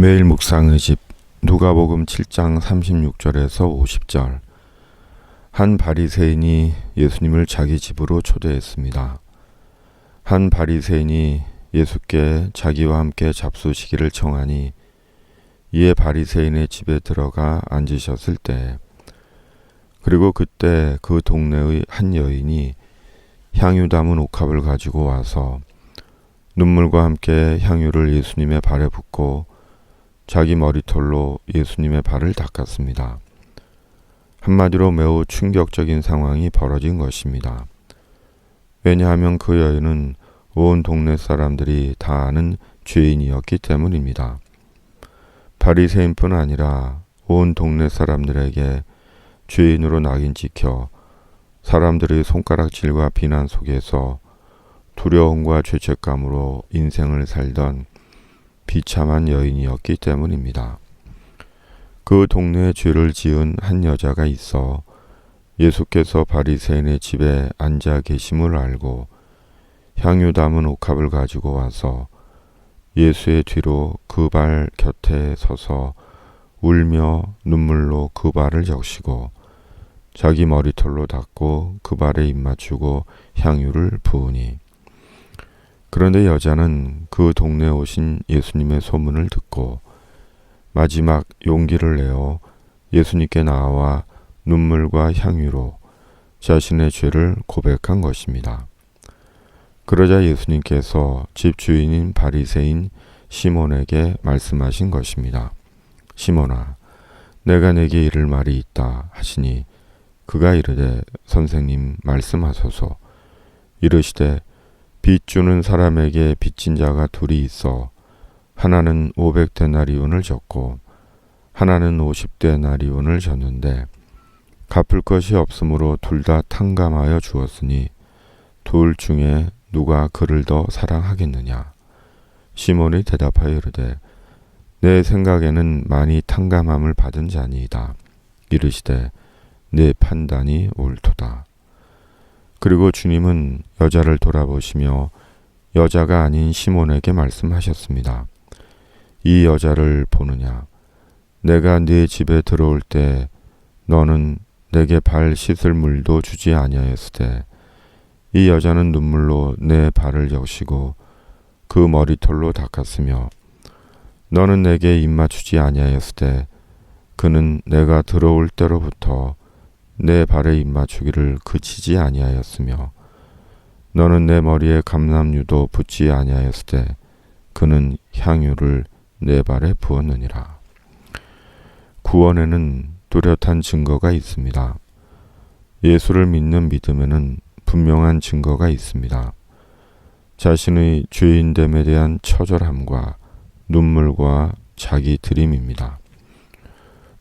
매일 묵상의 집 누가복음 7장 36절에서 50절. 한 바리새인이 예수님을 자기 집으로 초대했습니다. 한 바리새인이 예수께 자기와 함께 잡수시기를 청하니 이에 바리새인의 집에 들어가 앉으셨을 때, 그리고 그때 그 동네의 한 여인이 향유 담은 옥합을 가지고 와서 눈물과 함께 향유를 예수님의 발에 붓고 자기 머리털로 예수님의 발을 닦았습니다. 한마디로 매우 충격적인 상황이 벌어진 것입니다. 왜냐하면 그 여인은 온 동네 사람들이 다 아는 죄인이었기 때문입니다. 바리새인뿐 아니라 온 동네 사람들에게 죄인으로 낙인 찍혀 사람들의 손가락질과 비난 속에서 두려움과 죄책감으로 인생을 살던 비참한 여인이었기 때문입니다. 그 동네에 죄를 지은 한 여자가 있어 예수께서 바리새인의 집에 앉아 계심을 알고 향유 담은 옥합을 가지고 와서 예수의 뒤로 그 발 곁에 서서 울며 눈물로 그 발을 적시고 자기 머리털로 닦고 그 발에 입맞추고 향유를 부으니, 그런데 여자는 그 동네에 오신 예수님의 소문을 듣고 마지막 용기를 내어 예수님께 나와 눈물과 향유로 자신의 죄를 고백한 것입니다. 그러자 예수님께서 집주인인 바리새인 시몬에게 말씀하신 것입니다. 시몬아, 내가 내게 이를 말이 있다 하시니, 그가 이르되 선생님 말씀하소서. 이르시되 빚 주는 사람에게 빚진 자가 둘이 있어 하나는 500데나리온을 졌고 하나는 50데나리온을 졌는데 갚을 것이 없으므로 둘 다 탕감하여 주었으니 둘 중에 누가 그를 더 사랑하겠느냐. 시몬이 대답하여 이르되 내 생각에는 많이 탕감함을 받은 자니이다. 이르시되 내 판단이 옳도다. 그리고 주님은 여자를 돌아보시며 여자가 아닌 시몬에게 말씀하셨습니다. 이 여자를 보느냐? 내가 네 집에 들어올 때 너는 내게 발 씻을 물도 주지 아니하였으되 이 여자는 눈물로 내 발을 적시고 그 머리털로 닦았으며 너는 내게 입맞추지 아니하였으되 그는 내가 들어올 때로부터 내 발에 입맞추기를 그치지 아니하였으며 너는 내 머리에 감람유도 붓지 아니하였으되 그는 향유를 내 발에 부었느니라. 구원에는 뚜렷한 증거가 있습니다. 예수를 믿는 믿음에는 분명한 증거가 있습니다. 자신의 죄인됨에 대한 처절함과 눈물과 자기 드림입니다.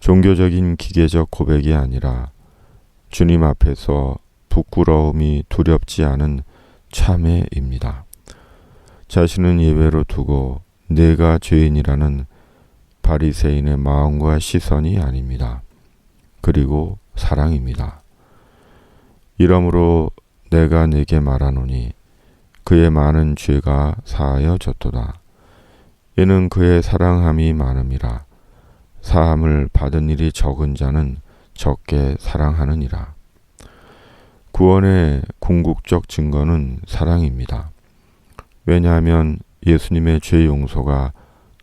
종교적인 기계적 고백이 아니라 주님 앞에서 부끄러움이 두렵지 않은 참회입니다. 자신은 예외로 두고 내가 죄인이라는 바리새인의 마음과 시선이 아닙니다. 그리고 사랑입니다. 이러므로 내가 네게 말하노니 그의 많은 죄가 사하여졌도다. 이는 그의 사랑함이 많음이라. 사함을 받은 일이 적은 자는 적게 사랑하느니라. 구원의 궁극적 증거는 사랑입니다. 왜냐하면 예수님의 죄 용서가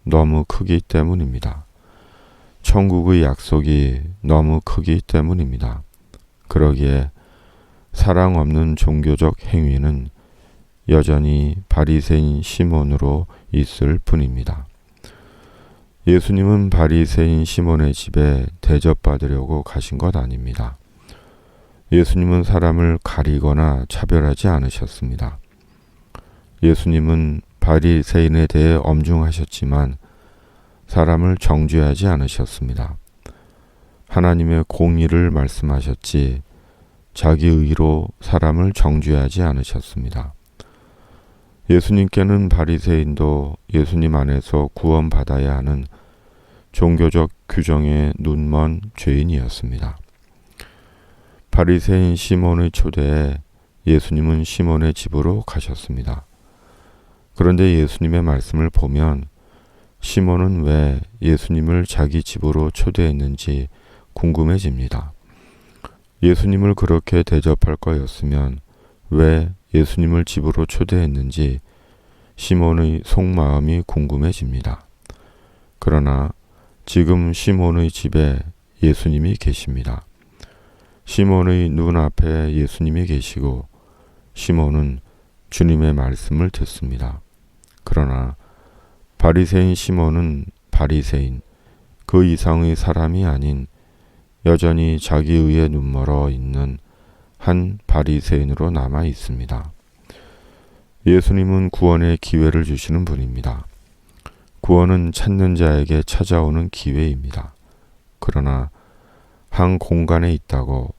너무 크기 때문입니다. 천국의 약속이 너무 크기 때문입니다. 그러기에 사랑 없는 종교적 행위는 여전히 바리새인 시몬으로 있을 뿐입니다. 예수님은 바리새인 시몬의 집에 대접받으려고 가신 것 아닙니다. 예수님은 사람을 가리거나 차별하지 않으셨습니다. 예수님은 바리새인에 대해 엄중하셨지만 사람을 정죄하지 않으셨습니다. 하나님의 공의를 말씀하셨지 자기 의로 사람을 정죄하지 않으셨습니다. 예수님께는 바리새인도 예수님 안에서 구원받아야 하는 종교적 규정에 눈먼 죄인이었습니다. 바리새인 시몬의 초대에 예수님은 시몬의 집으로 가셨습니다. 그런데 예수님의 말씀을 보면 시몬은 왜 예수님을 자기 집으로 초대했는지 궁금해집니다. 예수님을 그렇게 대접할 거였으면 왜 예수님을 집으로 초대했는지 시몬의 속마음이 궁금해집니다. 그러나 지금 시몬의 집에 예수님이 계십니다. 시몬의 눈앞에 예수님이 계시고 시몬은 주님의 말씀을 듣습니다. 그러나 바리새인 시몬은 바리새인, 그 이상의 사람이 아닌 여전히 자기 의에 눈멀어 있는 한 바리새인으로 남아 있습니다. 예수님은 구원의 기회를 주시는 분입니다. 구원은 찾는 자에게 찾아오는 기회입니다. 그러나 한 공간에 있다고,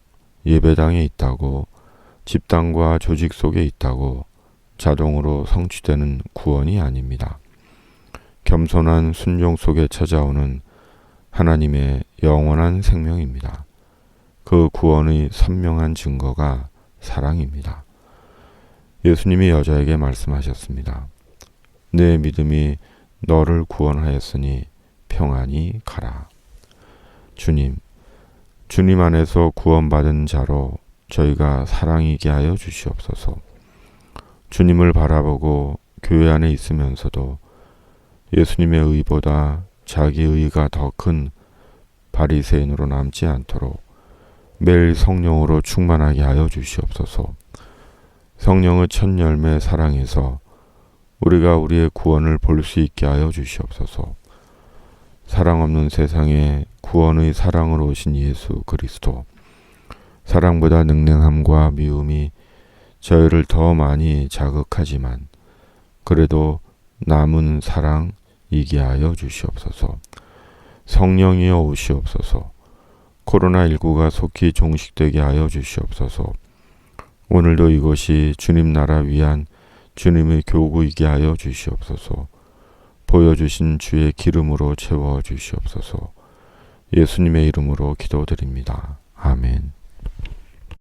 예배당에 있다고, 집단과 조직 속에 있다고 자동으로 성취되는 구원이 아닙니다. 겸손한 순종 속에 찾아오는 하나님의 영원한 생명입니다. 그 구원의 선명한 증거가 사랑입니다. 예수님이 여자에게 말씀하셨습니다. 내 믿음이 너를 구원하였으니 평안히 가라. 주님 안에서 구원받은 자로 저희가 사랑이게 하여 주시옵소서. 주님을 바라보고 교회 안에 있으면서도 예수님의 의보다 자기 의가 더 큰 바리새인으로 남지 않도록 매일 성령으로 충만하게 하여 주시옵소서. 성령의 첫 열매 사랑에서 우리가 우리의 구원을 볼 수 있게 하여 주시옵소서. 사랑 없는 세상에 구원의 사랑으로 오신 예수 그리스도, 사랑보다 능랭함과 미움이 저희를 더 많이 자극하지만 그래도 남은 사랑 이게 하여 주시옵소서. 성령이여 오시옵소서. 코로나19가 속히 종식되게 하여 주시옵소서. 오늘도 이것이 주님 나라 위한 주님의 교구이게 하여 주시옵소서. 보여주신 주의 기름으로 채워 주시옵소서. 예수님의 이름으로 기도드립니다. 아멘.